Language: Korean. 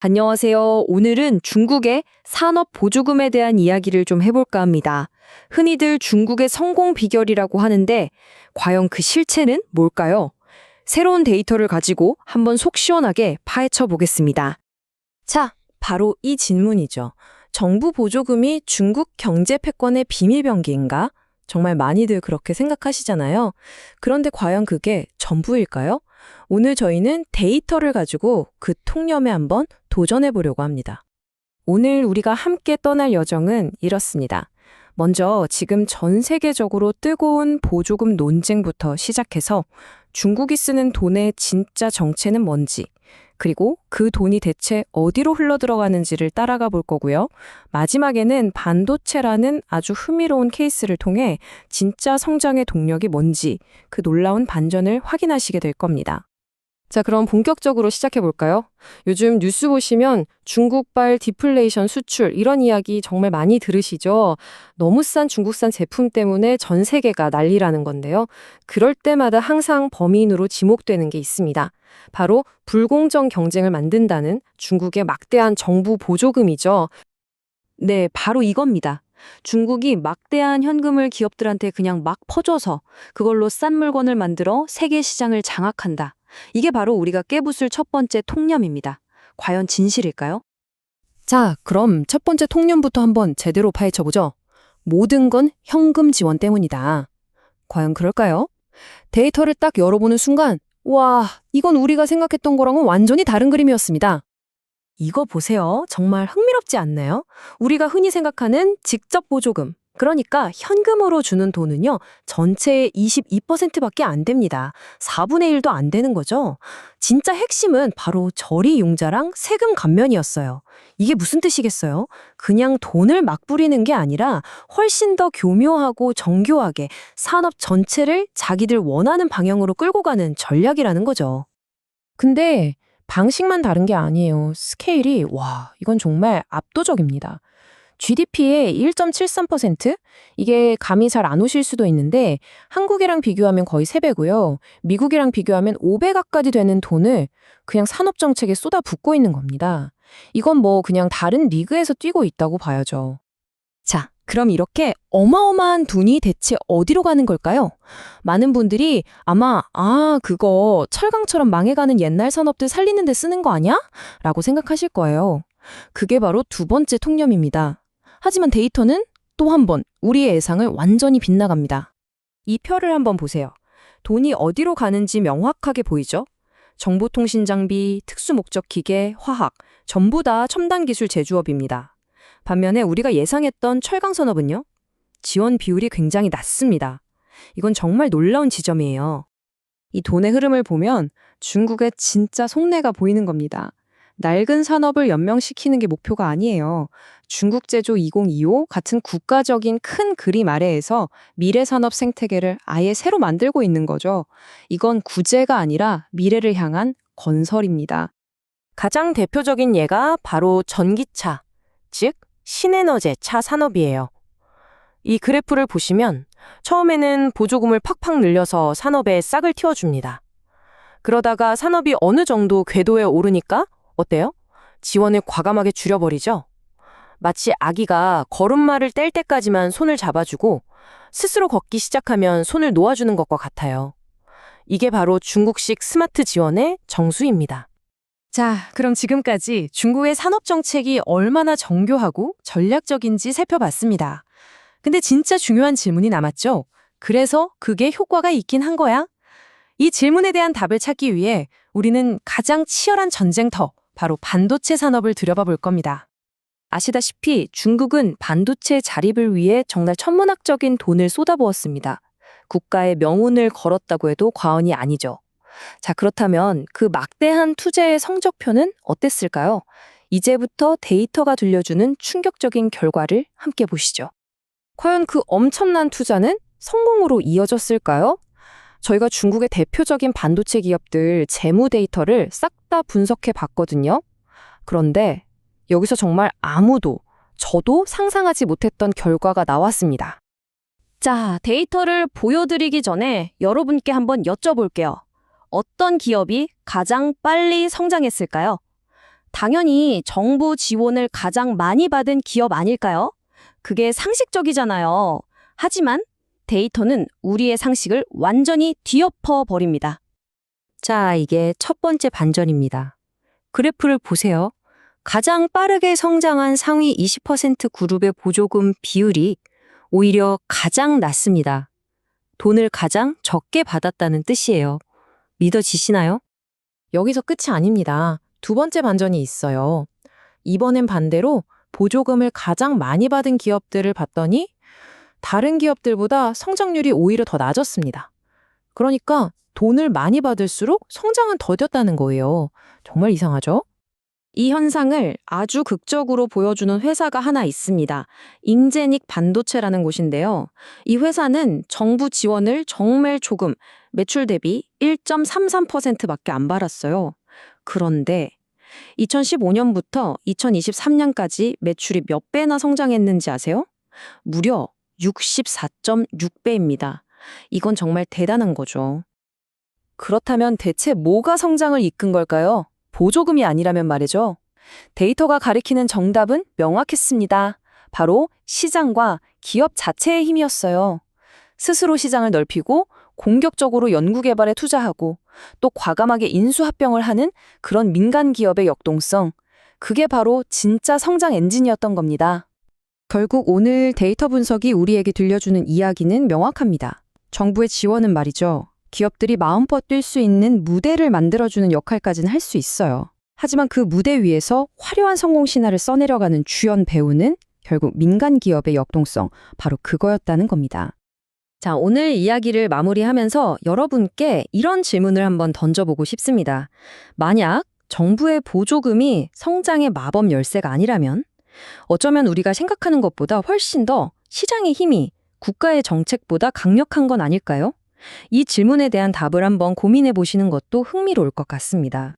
안녕하세요. 오늘은 중국의 산업 보조금에 대한 이야기를 좀 해볼까 합니다. 흔히들 중국의 성공 비결이라고 하는데 과연 그 실체는 뭘까요? 새로운 데이터를 가지고 한번 속 시원하게 파헤쳐 보겠습니다. 자, 바로 이 질문이죠. 정부 보조금이 중국 경제 패권의 비밀병기인가? 정말 많이들 그렇게 생각하시잖아요. 그런데 과연 그게 전부일까요? 오늘 저희는 데이터를 가지고 그 통념에 한번 도전해 보려고 합니다. 오늘 우리가 함께 떠날 여정은 이렇습니다. 먼저 지금 전 세계적으로 뜨거운 보조금 논쟁부터 시작해서 중국이 쓰는 돈의 진짜 정체는 뭔지, 그리고 그 돈이 대체 어디로 흘러들어가는지를 따라가 볼 거고요. 마지막에는 반도체라는 아주 흥미로운 케이스를 통해 진짜 성장의 동력이 뭔지 그 놀라운 반전을 확인하시게 될 겁니다. 자, 그럼 본격적으로 시작해 볼까요? 요즘 뉴스 보시면 중국발 디플레이션 수출 이런 이야기 정말 많이 들으시죠? 너무 싼 중국산 제품 때문에 전 세계가 난리라는 건데요. 그럴 때마다 항상 범인으로 지목되는 게 있습니다. 바로 불공정 경쟁을 만든다는 중국의 막대한 정부 보조금이죠. 네, 바로 이겁니다. 중국이 막대한 현금을 기업들한테 그냥 막 퍼줘서 그걸로 싼 물건을 만들어 세계 시장을 장악한다. 이게 바로 우리가 깨부술 첫 번째 통념입니다. 과연 진실일까요? 자, 그럼 첫 번째 통념부터 한번 제대로 파헤쳐보죠. 모든 건 현금 지원 때문이다. 과연 그럴까요? 데이터를 딱 열어보는 순간, 와, 이건 우리가 생각했던 거랑은 완전히 다른 그림이었습니다. 이거 보세요. 정말 흥미롭지 않나요? 우리가 흔히 생각하는 직접 보조금, 그러니까 현금으로 주는 돈은요, 전체의 22%밖에 안 됩니다. 4분의 1도 안 되는 거죠. 진짜 핵심은 바로 저리융자랑 세금 감면이었어요. 이게 무슨 뜻이겠어요? 그냥 돈을 막 뿌리는 게 아니라 훨씬 더 교묘하고 정교하게 산업 전체를 자기들 원하는 방향으로 끌고 가는 전략이라는 거죠. 근데 방식만 다른 게 아니에요. 스케일이, 와, 이건 정말 압도적입니다. GDP의 1.73%? 이게 감이 잘 안 오실 수도 있는데 한국이랑 비교하면 거의 3배고요. 미국이랑 비교하면 5배 가까이 되는 돈을 그냥 산업정책에 쏟아붓고 있는 겁니다. 이건 뭐 그냥 다른 리그에서 뛰고 있다고 봐야죠. 자, 그럼 이렇게 어마어마한 돈이 대체 어디로 가는 걸까요? 많은 분들이 아마 그거 철강처럼 망해가는 옛날 산업들 살리는 데 쓰는 거 아니야? 라고 생각하실 거예요. 그게 바로 두 번째 통념입니다. 하지만 데이터는 또 한 번 우리의 예상을 완전히 빗나갑니다. 이 표를 한번 보세요. 돈이 어디로 가는지 명확하게 보이죠? 정보통신 장비, 특수목적 기계, 화학, 전부 다 첨단 기술 제조업입니다. 반면에 우리가 예상했던 철강 산업은요? 지원 비율이 굉장히 낮습니다. 이건 정말 놀라운 지점이에요. 이 돈의 흐름을 보면 중국의 진짜 속내가 보이는 겁니다. 낡은 산업을 연명시키는 게 목표가 아니에요. 중국 제조 2025 같은 국가적인 큰 그림 아래에서 미래 산업 생태계를 아예 새로 만들고 있는 거죠. 이건 구제가 아니라 미래를 향한 건설입니다. 가장 대표적인 예가 바로 전기차, 즉 신에너지 차 산업이에요. 이 그래프를 보시면 처음에는 보조금을 팍팍 늘려서 산업에 싹을 틔워줍니다. 그러다가 산업이 어느 정도 궤도에 오르니까 어때요? 지원을 과감하게 줄여버리죠? 마치 아기가 걸음마를 뗄 때까지만 손을 잡아주고 스스로 걷기 시작하면 손을 놓아주는 것과 같아요. 이게 바로 중국식 스마트 지원의 정수입니다. 자, 그럼 지금까지 중국의 산업 정책이 얼마나 정교하고 전략적인지 살펴봤습니다. 근데 진짜 중요한 질문이 남았죠? 그래서 그게 효과가 있긴 한 거야? 이 질문에 대한 답을 찾기 위해 우리는 가장 치열한 전쟁터, 바로 반도체 산업을 들여봐 볼 겁니다. 아시다시피 중국은 반도체 자립을 위해 정말 천문학적인 돈을 쏟아부었습니다. 국가의 명운을 걸었다고 해도 과언이 아니죠. 자, 그렇다면 그 막대한 투자의 성적표는 어땠을까요? 이제부터 데이터가 들려주는 충격적인 결과를 함께 보시죠. 과연 그 엄청난 투자는 성공으로 이어졌을까요? 저희가 중국의 대표적인 반도체 기업들 재무 데이터를 싹 다 분석해 봤거든요. 그런데 여기서 정말 아무도, 저도 상상하지 못했던 결과가 나왔습니다. 자, 데이터를 보여드리기 전에 여러분께 한번 여쭤볼게요. 어떤 기업이 가장 빨리 성장했을까요? 당연히 정부 지원을 가장 많이 받은 기업 아닐까요? 그게 상식적이잖아요. 하지만 데이터는 우리의 상식을 완전히 뒤엎어 버립니다. 자, 이게 첫 번째 반전입니다. 그래프를 보세요. 가장 빠르게 성장한 상위 20% 그룹의 보조금 비율이 오히려 가장 낮습니다. 돈을 가장 적게 받았다는 뜻이에요. 믿어지시나요? 여기서 끝이 아닙니다. 두 번째 반전이 있어요. 이번엔 반대로 보조금을 가장 많이 받은 기업들을 봤더니 다른 기업들보다 성장률이 오히려 더 낮았습니다. 그러니까 돈을 많이 받을수록 성장은 더뎠다는 거예요. 정말 이상하죠? 이 현상을 아주 극적으로 보여주는 회사가 하나 있습니다. 잉제닉 반도체라는 곳인데요. 이 회사는 정부 지원을 정말 조금, 매출 대비 1.33%밖에 안 받았어요. 그런데 2015년부터 2023년까지 매출이 몇 배나 성장했는지 아세요? 무려 64.6배입니다. 이건 정말 대단한 거죠. 그렇다면 대체 뭐가 성장을 이끈 걸까요? 보조금이 아니라면 말이죠. 데이터가 가리키는 정답은 명확했습니다. 바로 시장과 기업 자체의 힘이었어요. 스스로 시장을 넓히고 공격적으로 연구개발에 투자하고 또 과감하게 인수합병을 하는 그런 민간 기업의 역동성. 그게 바로 진짜 성장 엔진이었던 겁니다. 결국 오늘 데이터 분석이 우리에게 들려주는 이야기는 명확합니다. 정부의 지원은 말이죠. 기업들이 마음껏 뛸 수 있는 무대를 만들어주는 역할까지는 할 수 있어요. 하지만 그 무대 위에서 화려한 성공 신화를 써내려가는 주연 배우는 결국 민간 기업의 역동성, 바로 그거였다는 겁니다. 자, 오늘 이야기를 마무리하면서 여러분께 이런 질문을 한번 던져보고 싶습니다. 만약 정부의 보조금이 성장의 마법 열쇠가 아니라면 어쩌면 우리가 생각하는 것보다 훨씬 더 시장의 힘이 국가의 정책보다 강력한 건 아닐까요? 이 질문에 대한 답을 한번 고민해 보시는 것도 흥미로울 것 같습니다.